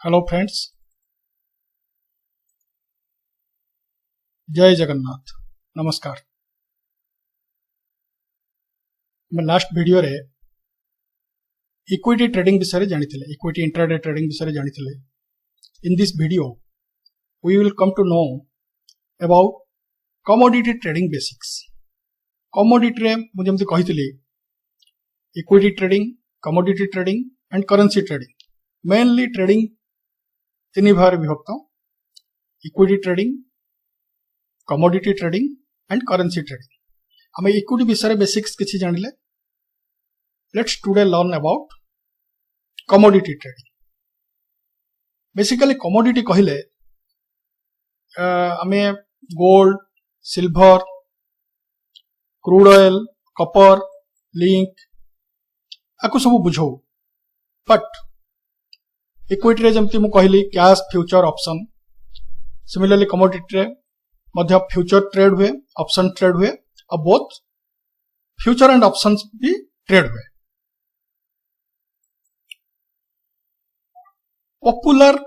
Hello friends, जय जगन्नाथ। नमस्कार। मैं लास्ट वीडियो रे इक्विटी ट्रेडिंग विषय जानी इक्विटी इंट्राडे ट्रेडिंग विषय जानी। In this video we will come to know about commodity trading basics. Commodity रे मुझे जमती कही equity trading, commodity trading and currency trading. Mainly trading तीन भाग विभक्त: equity trading, commodity trading and currency trading. आम इक्विटी विषय बेसिक्स किसी जानिले। Let's today learn about commodity trading. Basically commodity कहले आम gold, silver, crude oil, copper, link आपको सब बुझाऊ। बट इक्विटी रे जमती मु कहली cash, future, option. Similarly commodity रे मध्य फ्यूचर ट्रेड हुए, ऑप्शन ट्रेड हुए और बोथ फ्यूचर एंड ऑप्शंस भी ट्रेड हुए। पॉपुलर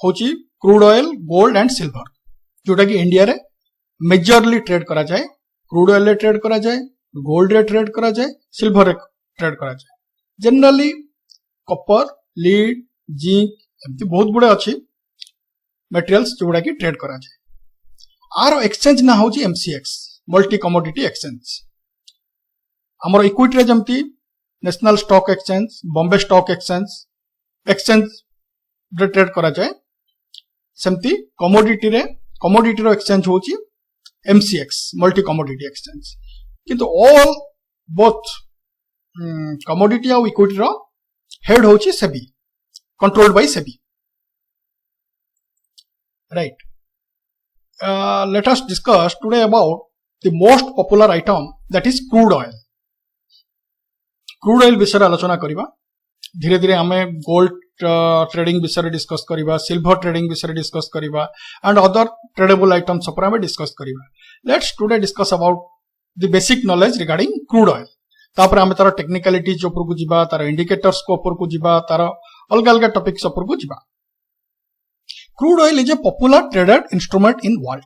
होची crude oil, gold and silver, जोटा कि इंडिया रे मेजरली ट्रेड करा जाए। क्रूड ऑयल रे ट्रेड करा जाए, गोल्ड रे ट्रेड करा जाए, सिल्वर रे ट्रेड करा जाए। जनरली कॉपर, लीड, जिंक एमती बहुत गुड़े अच्छी मटेरियल्स जोड़ा कि ट्रेड करा जाए। आर एक्सचेंज ना होची एमसीएक्स, मल्टी कमोडिटी एक्सचेंज। हमर इक्विटी रे जमती national stock exchange, Bombay stock exchange रे ट्रेड करा जाए, सेमती कमोडिटी रो एक्सचेंज होची एमसीएक्स, मल्टी कमोडिटी एक्सचेंज। किंतु ऑल बोथ कमोडिटी और इक्विटी रो हेड होची SEBI, controlled by SEBI, right. Let us discuss today about the most popular item, that is crude oil. Crude oil विषय आलोचना करिबा। धीरे धीरे आमे गोल्ड ट्रेडिंग विषय डिस्कस करिबा, सिल्वर ट्रेडिंग विषय डिस्कस करिबा एंड अदर ट्रेडेबल आइटम्स ऊपर आमे डिस्कस करिबा। Let's today discuss about the basic knowledge regarding crude oil. तापर आमे तार टेक्निकलिटीज ऊपर को जिबा, तार इंडिकेटर्स को ऊपर को जिबा, तार अलग अलग टॉपिक्स ऊपर को जिबा। Crude oil is a popular traded instrument in world.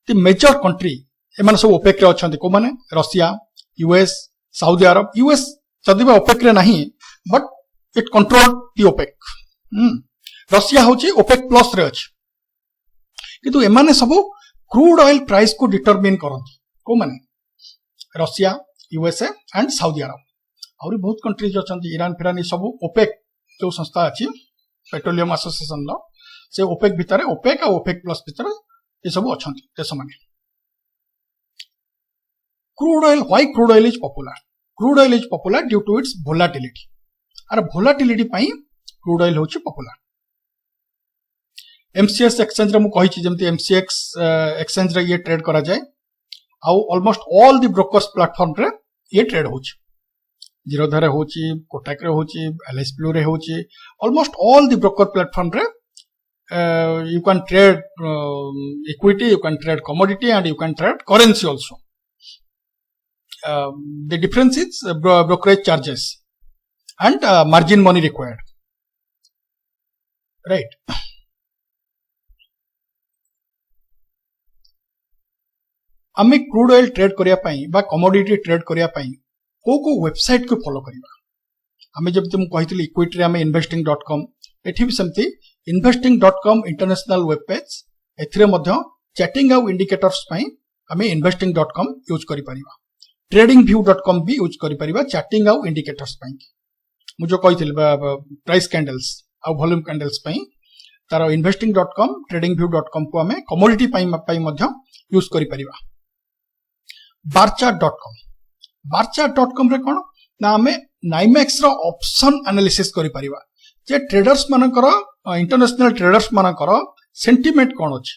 The major country एमान सब ओपेक रे अछंती। को माने Russia, US, Saudi Arabia. US जदि बा ओपेक रे नहीं, but it control the OPEC. Russia होची ओपेक प्लस रे अछि, किंतु एमाने सब क्रूड ऑयल प्राइस को डिटरमिन करंती। को माने Russia, USA and Saudi Arabia. और बहुत कंट्रीज अछंती, ईरान फिरान, ये सब ओपेक जो संस्था अछि पेट्रोलियम एसोसिएशन लो, से ओपेक भितर, ओपेक और ओपेक प्लस भितर ये सब अछंती देश माने। Crude oil, why crude oil is popular? Crude oil is popular due to its volatility. अरे वोलाटिलिटी पई क्रूड ऑयल होची पॉपुलर। एमसीएक्स एक्सचेंज रे मु कहि छि, जेमति एमसीएक्स एक्सचेंज रे ये ट्रेड करा जाए, आउ almost all the brokers platform रे ये ट्रेड होची। जीरोधा रे होची, कोटक रे होची, एलआईसी ब्लू रे होची। Almost all the broker platform रे you can trade equity, you can trade commodity and you can trade currency also. The difference is brokerage charges and margin money required, right? आमे crude oil trade करिया पई बा commodity trade करिया पई को website को follow करिबा। आमे जब तुम कहितली इक्विटी रे आमे investing.com, एठी भी समती investing.com इंटरनेशनल वेब पेज। एथिरे मध्य चैटिंग और इंडिकेटर्स पई आमे investing.com यूज करि परिबा। tradingview.com भी यूज करि परिबा चैटिंग और इंडिकेटर्स पई। मु जो कहितली प्राइस कैंडल्स और वॉल्यूम कैंडल्स पई तार investing.com, tradingview.com को आमे कमोडिटी पई मध्य यूज करि परिबा। barchart.com रे कोन ना आमे नाइमेक्स रो ऑप्शन एनालिसिस करि परिबा, जे ट्रेडर्स मानकर, इंटरनेशनल ट्रेडर्स मानकर सेंटिमेंट कोन अछि,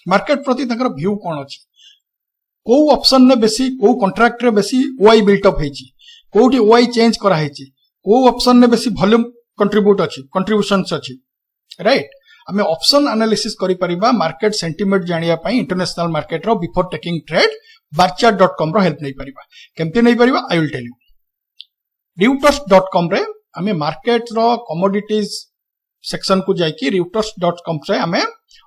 मार्केट प्रति तकर व्यू कोन अछि, को ऑप्शन ने बेसी, को कॉन्ट्रैक्ट रे बेसी ओआई बिल्ट अप हेछि, कोठी ओआई चेंज करा हेछि, को ऑप्शन ने बेसी वॉल्यूम कंट्रीब्यूशंस अछि, राइट। हमें ऑप्शन एनालिसिस करि परिबा मार्केट सेंटिमेंट जानिया पई इंटरनेशनल मार्केट रो बिफोर टेकिंग ट्रेड barchart.com रो हेल्प नै परिबा। केमते नै परिबा I will tell you. deuters.com रे आमे मार्केट रो कमोडिटीज सेक्शन को जाइए reuters.com से आमे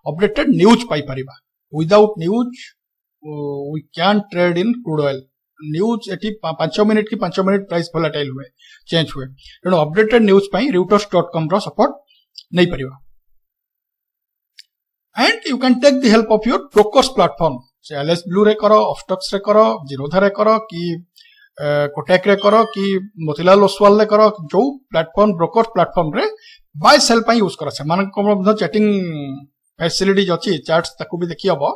अपडेटेड न्यूज पाई परिबा without news we can trade in crude oil news एटी 5 मिनिट की 5 मिनिट प्राइस वोलेटाइल हुए चेंज हुए तेणु अपडेटेड न्यूज पाई reuters.com रो सपोर्ट नहीं परिबा and you can take the help of your brokers platform से एलएस ब्लू रे करो ऑफस्टॉक्स रे करो जीरोधा रे करो कि कोटेक रे करो कि मोतीलाल ओसवाल रे करो जो प्लेटफॉर्म ब्रोकर्स प्लेटफॉर्म रे बाय सेल पाई यूज करा से मान को चैटिंग फैसिलिटीज अछि चार्ट्स ताकू भी देखि हबो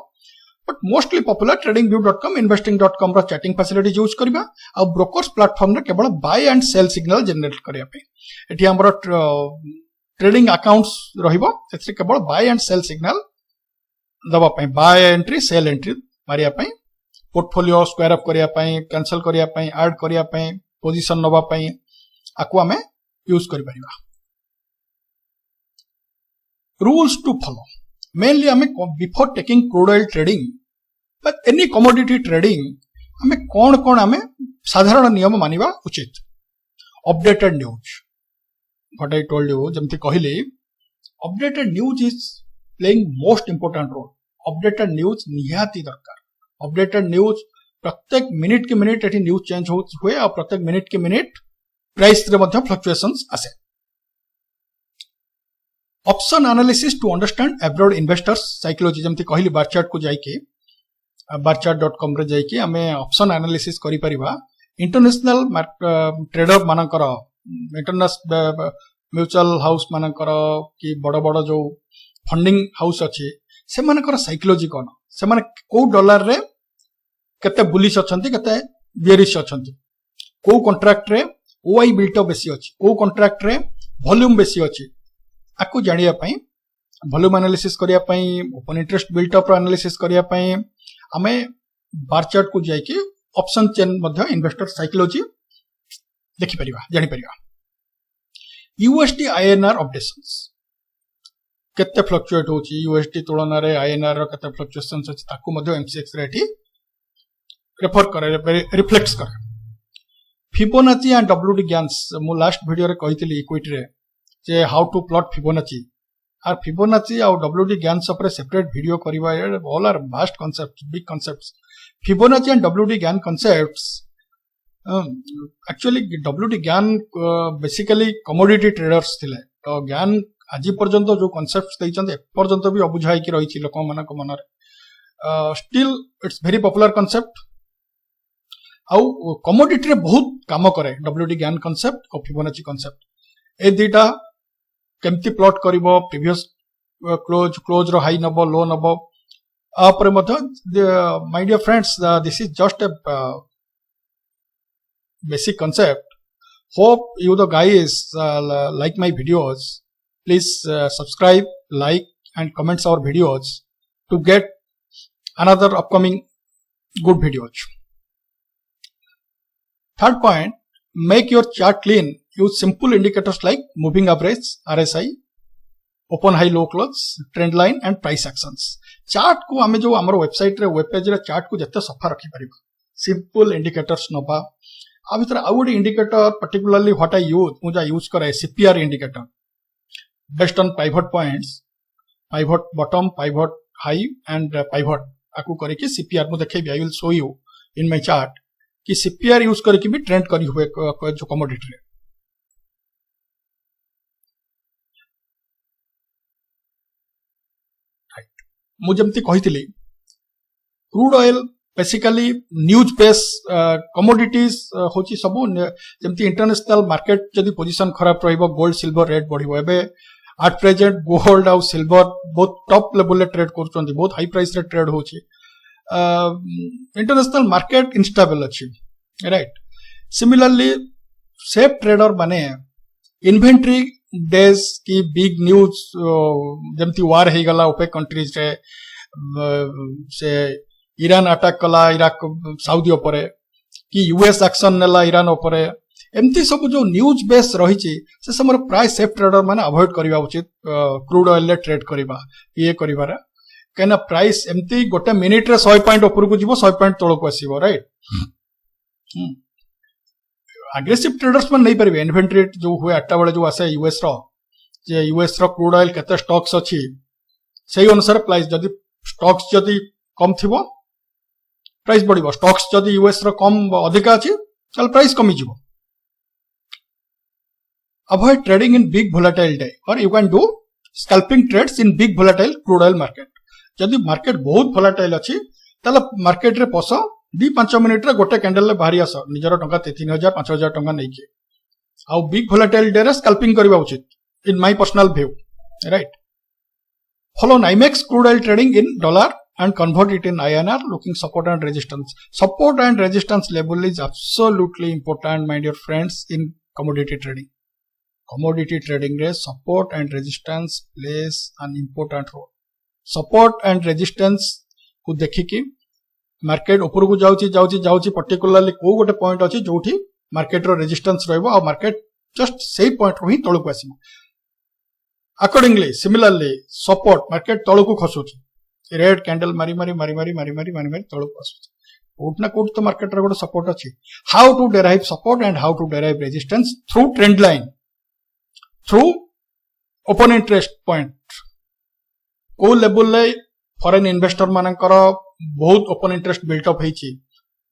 but mostly popular tradingview.com investing.com रो चैटिंग फैसिलिटी यूज करबा आ ब्रोकर्स प्लेटफॉर्म रे केवल buy and sell signal generate करिया पे एठी हमरो ट्रेडिंग अकाउंट्स रहिबो सेथि केवल बाय एंड सेल सिग्नल दबा पे बाय एंट्री सेल एंट्री मारिया पे पोर्टफोलियो स्क्वायर अप करिया पे कैंसिल करिया पे ऐड करिया पे पोजीशन नबा पे आकु हमें यूज करि परिबा रूल्स टू फॉलो मेनली हमें before taking crude oil trading but any commodity trading हमें कौन कौन हमें साधारण नियम मानिबा उचित updated news what I told you जमती कहली updated news is playing most important role updated news निहाती दरकार अपडेटेड न्यूज प्रत्येक मिनिट के मिनिट एटी न्यूज चेंज हुए और प्रत्येक मिनिट के मिनिट प्राइस रे मध्ये फ्लक्चुएशंस आसे option analysis to understand abroad investors psychology जमती कहली बारचार्ट को जाइके barchart.com रे जाइके हमें ऑप्शन एनालिसिस करि परिबा इंटरनेशनल ट्रेडर मानकर इंटरनेशनल म्यूचुअल हाउस मानकर कि बड़ बड़ जो फंडिंग हाउस अछि से मानकर साइकोलॉजी कोन से माने को डॉलर रे केते बुलिश अछंती केते बेरिश अछंती को कॉन्ट्रैक्ट रे ओआई बिल्ट अप बेसी अछि को कॉन्ट्रैक्ट रे वॉल्यूम बेसी अछि आकु जानिया पई वॉल्यूम एनालिसिस करिया पई ओपन इंटरेस्ट बिल्ट अप रो एनालिसिस करिया पई हमें बारचार्ट को जाई कि ऑप्शन चेन मध्ये इन्वेस्टर साइकोलॉजी देखि परिबा जानि परिबा यूएसडी आईएनआर अपडेशंस केते फ्लक्चुएट होची यूएसडी तुलना रे आईएनआर रो केते फ्लक्चुएशंस अछि ताकू मध्ये एमसीएक्स रे एठी रेफर करे रिफ्लेक्ट्स करे फिबोनाची एंड डब्ल्यूडी ज्ञान्स मु लास्ट वीडियो रे कहितली इक्विटी रे जे हाउ टू प्लॉट फिबोनाची आर फिबोनाची और डब्ल्यूडी ज्ञान्स ऊपर सेपरेट वीडियो करबा all are vast concepts big concepts Fibonacci and W D Gann concepts actually W D Gann basically commodity traders थिले तो ज्ञान आज पर्यंत जो कांसेप्ट्स दैछन पर्यंत भी अबुझाई कि रहिछि लोक मानक मनर still it's very popular concept आउ कमोडिटी रे बहुत काम करे डब्ल्यूडी ज्ञान कांसेप्ट और फिबोनाची कांसेप्ट ए दुटा केमती प्लॉट करिवो प्रीवियस क्लोज रो हाई नबो लो नबो आपरे मथ my dear friends this is just a basic concept. Hope you the guys like my videos. Please subscribe, like and comments our videos to get another upcoming good videos. Third point, make your chart clean. Use simple indicators like moving average, RSI, open high low close, trend line and price actions. Chart को हमें जो हमारे website रे web page रे chart को जत्ते सफा रखि परिबा. Simple indicators नबा आ भीतर आउ गोटे indicator particularly what I use मुझे यूज करे CPR indicator based on pivot points pivot bottom pivot high and pivot आकु करे कि सीपीआर मु देखेबी I will show you in my chart कि सीपीआर यूज करके भी ट्रेंड करी हुए जो कमोडिटी रे मु जमती कहितली crude oil basically news base commodities होची सब जमती इंटरनेशनल मार्केट जदि पोजीशन खराब रहिबो गोल्ड सिल्वर रेट बढ़िबो एबे एट प्रेजेंट गोल्ड आउ सिल्वर बहुत टॉप लेवल रे ट्रेड करचोंती बहुत हाई प्राइस रे ट्रेड होची इंटरनेशनल मार्केट इनस्टेबल अछि राइट सिमिलरली सेफ ट्रेडर माने इन्वेंटरी डेज की बिग न्यूज जमती वार हे गला ओपेक कंट्रीज रे से ईरान अटैक कला इराक साउदी उपरे कि यूएस एक्शन नेला ईरान उपरे एमती सब जो न्यूज बेस रही से समर प्राय सेफ ट्रेडर माने अवॉइड करबा उचित क्रूड ऑयल ले ट्रेड करबा ये करबारा केना प्राइस एमती गोटे मिनिट रे 100 पॉइंट ऊपर को जीवो 100 पॉइंट तळ को आसीबो राइट एग्रेसिव ट्रेडर्स मन नहीं पारे इन्वेंटरी जो हुए 8टा बेले जो आसे यूएस रो क्रूड ऑयल केते स्टॉक्स अछि सेही अनुसार प्राइस जदि स्टॉक्स जदि कम थिबो प्राइस बढ़िबो स्टॉक्स जदि यूएस रो कम अधिक अछि चल प्राइस कमी जिवो avoid trading in big volatile day or you can do scalping trades in big volatile crude oil market जदि मार्केट बहुत volatile अछि ताले मार्केट रे पसो 2-5 मिनिट रे गोटे कैंडल ले बाहरी आस निजर टंका 3000 5000 टंका नै के आ बिग volatile डे रे स्कैल्पिंग करबा उचित in my personal view right follow NYMEX crude oil trading in dollar and convert it in INR looking support and resistance level is absolutely important my dear friends in commodity trading रे support and resistance plays an important role support and resistance को देखिकी market ऊपर को जाउची particularly को गोटे point अछि जोठी market रो resistance रहबो आ market just सेही पॉइंट रो ही तळु को आसीबो अकॉर्डिंगली सिमिलरली सपोर्ट मार्केट तळु को खसुची रेड कैंडल मारी तळु को आसुची कोट ना कोट तो मार्केट रो गोटे सपोर्ट अछि how to derive support and how to derive resistance through trend line through open interest point को लेवल ले फॉरेन इन्वेस्टर मानकर बहुत ओपन इंटरेस्ट बिल्टअप होईची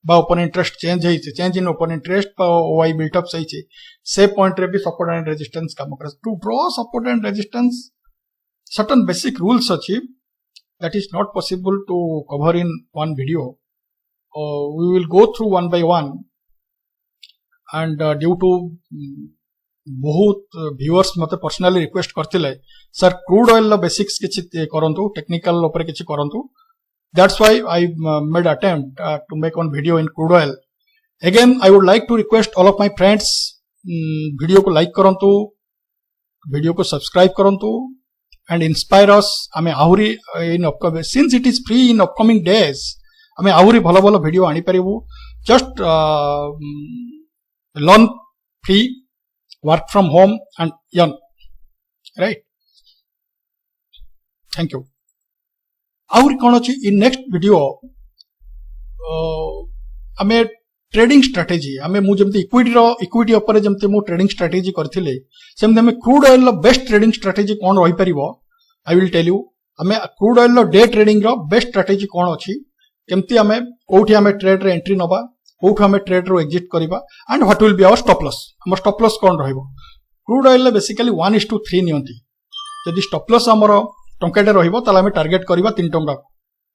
बा open interest change in open interest बा ओआई बिल्टअप सहीची से पॉइंट रे भी सपोर्ट एंड रेजिस्टेंस काम करे to draw support and resistance certain basic rules अछि that is not possible to cover in one video we will go through one by one and due to बहुत viewers मते personally request करथिले sir crude oil लो basics किछि करंतु technical ऊपर किछि करंतु that's why I made attempt to make one video in crude oil again I would like to request all of my friends video को like करंतु video को सब्सक्राइब करंतु एंड इंस्पायर अस हमें आहुरी in upcoming since it is free in upcoming days हमें आहुरी भलो भलो वीडियो आनी परिबु just learn free work from home and earn right thank you आउरी कोन अछि इन नेक्स्ट वीडियो हमें ट्रेडिंग स्ट्रेटजी हमें मु जेमति इक्विटी ऊपर जेमति मु ट्रेडिंग स्ट्रेटजी करथिले सेमति हमें क्रूड ऑयल लो बेस्ट ट्रेडिंग स्ट्रेटजी कोन रहि परिबो आई विल टेल यू हमें क्रूड ऑयल लो डे ट्रेडिंग रो बेस्ट स्ट्रेटजी कोन अछि केमति हमें कोठी हमें ट्रेड रे एंट्री नबा कोठ हमें ट्रेड रो एग्जिट करिबा and what will be our stop loss हमर स्टॉप लॉस कोन रहइबो क्रूड ऑयल बेसिकली 1:3 नियंती यदि स्टॉप लॉस हमर टंकाटे रहिबो ताला हमें टारगेट करिबा 3 टंका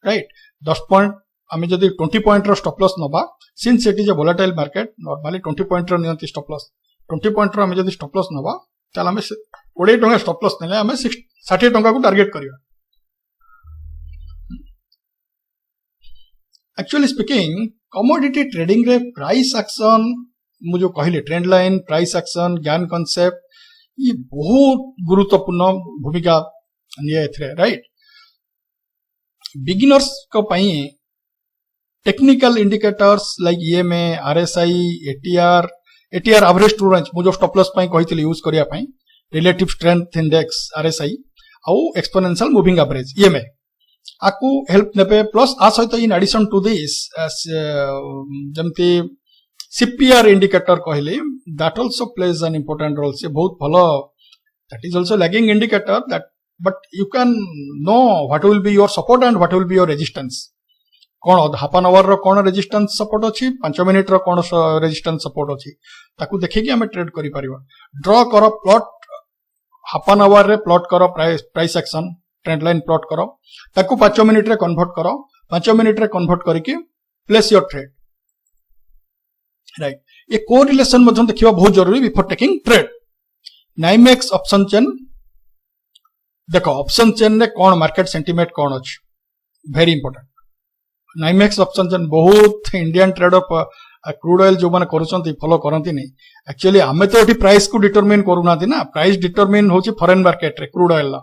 राइट 10 पॉइंट हमें जदि 20 पॉइंट रो स्टॉप लॉस नबा since it is a volatile market normally 20 point रो नियंती स्टॉप लॉस 20 पॉइंट रो हमें जदि स्टॉप लॉस नबा ताला हमें 20 टंका स्टॉप लॉस नेले हमें 60 टंका को टारगेट करिबा एक्चुअली स्पीकिंग कमोडिटी ट्रेडिंग रे प्राइस एक्शन मुझे कहले ट्रेंड लाइन प्राइस एक्शन ज्ञान कॉन्सेप्ट ये बहुत गुरुत्वपूर्ण भूमिका निये एथरे राइट बिगिनर्स को पई technical indicators like EMA RSI ATR average true range मुझे स्टॉप लॉस पई कहितली यूज करिया पई रिलेटिव स्ट्रेंथ इंडेक्स आरएसआई आउ एक्सपोनेंशियल मूविंग एवरेज ईएमए आकु हेल्प नेबे प्लस आ सहित इन एडिशन टू दिस जमती सीपीआर इंडिकेटर कहले that also plays an important role से बहुत भलो that is also lagging indicator that but you can know what will be your support and what will be your resistance कोन half an hour रो कोन resistance support अछि 5 minute रो कोन resistance support अछि ताकू देखि कि हमें ट्रेड करि परिबा ड्रॉ करो प्लॉट हाफ एन आवर रे प्लॉट करो price action trend line plot करो ताकू 5 मिनिट रे कन्वर्ट करो 5 मिनिट रे कन्वर्ट करके प्लेस योर ट्रेड राइट ये कोरिलेशन मधन देखिबा बहुत जरूरी before taking trade NYMEX option chain देखो ऑप्शन चेन रे कोन मार्केट सेंटीमेंट कोन अछि very important NYMEX option chain बहुत इंडियन ट्रेडर क्रूड ऑयल जो माने करूछंती फॉलो करंती नै एक्चुअली हमें तो एठी प्राइस को डिटरमाइन करूना ना प्राइस डिटरमाइन होची फॉरेन मार्केट रे क्रूड ऑयल ला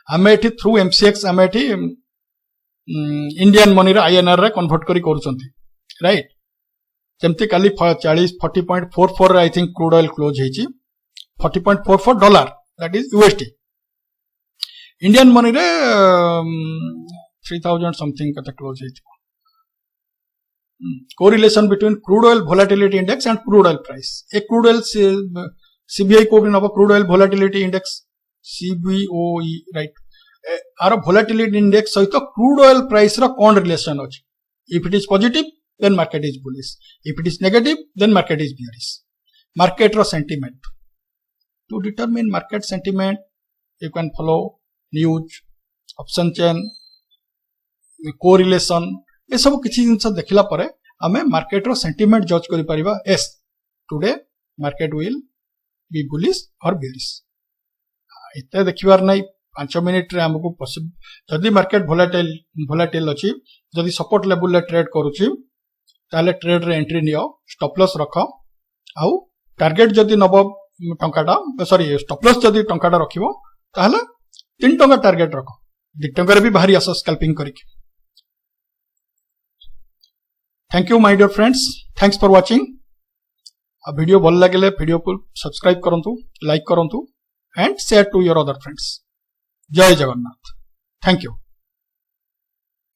हमें एठी थ्रू एमसीएक्स हमें एठी इंडियन मनी रे आईएनआर रे कन्वर्ट करी करूछंती राइट जेमती काली 40.44 रे I think crude oil close हेची 40.44 dollar that is USD Indian money रे 3000 समथिंग कते क्लोज हेची correlation between crude oil volatility index and crude oil price. A crude oil CBI को भी नबो crude oil volatility index CBOE right. आर volatility index सहित crude oil price रा कौन relation अछि? If it is positive, then market is bullish. If it is negative, then market is bearish. Market रा sentiment. To determine market sentiment, you can follow news, option chain, correlation. ये सब किसी जिनस देखला परे आमे मार्केट रो sentiment जज करि परिबा as today market will be bullish और बेरिश इते देखिबार नै 5 मिनिट रे हमको पॉसिबल जदी मार्केट वोलेटाइल अछि जदी सपोर्ट लेवल ले ट्रेड करूची ताले ट्रेड रे एंट्री नियो स्टॉप लॉस रखो आउ टारगेट जदी नबो टंकाटा सॉरी स्टॉप लॉस जदी टंकाटा रखिबो ताले 3 टंका टारगेट रखो 2 टंका रे भी बाहरी आसो स्कैल्पिंग करिके thank you my dear friends thanks for watching आ वीडियो भल लागले वीडियो को सब्सक्राइब करंतु लाइक करंतु and share to your other friends जय जगन्नाथ थैंक यू